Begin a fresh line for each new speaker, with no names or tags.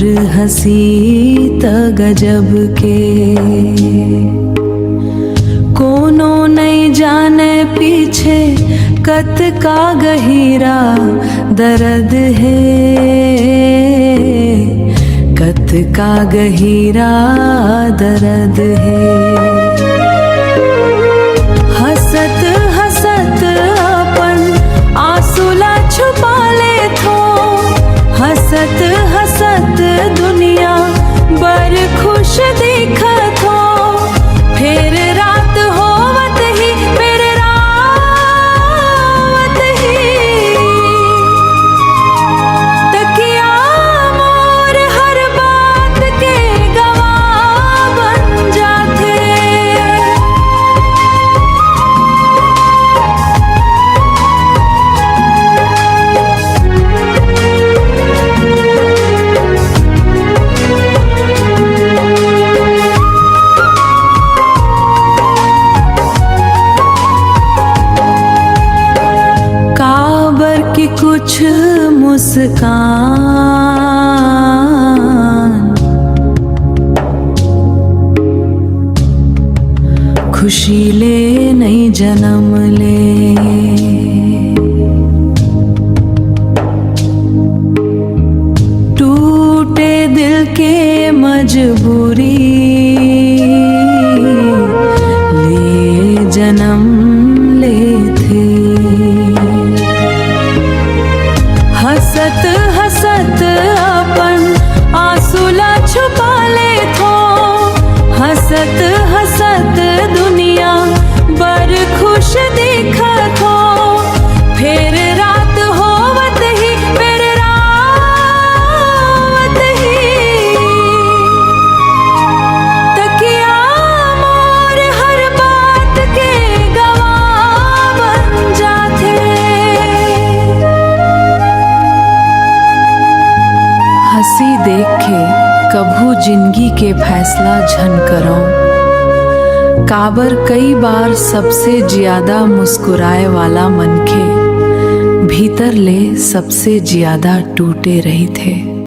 हसी त गजब के, कोनो नहीं जाने पीछे कत का गहीरा दर्द है, कत का गहीरा दर्द है। हसत हसत अपन आंसुला छुपा ले थो, हसत हसत दुनिया बर खुश दिखत हो। फिर रात होवत ही, फिर रात ही, तकिया मोर हर बात के गवाह बन जाते। काबर की कुछ मुस्कान, खुशी ले नहीं जन्म ले। टूटे दिल के मजबूरी ले जन्म ले थे। हसत हसत अपन आंसुला छुपा ले थो, हसत हसत दुनिया बर खुश दिखत हो। फिर रात होवत ही, फिर रात ही, तकिया मोर हर बात के गवाह बन जाते। हंसी देख के कभू जिंदगी के फैसला झन करो, काबर कई बार सबसे ज्यादा मुस्कुराए वाला मनखे भीतर ले सबसे ज्यादा टूटे रही थे।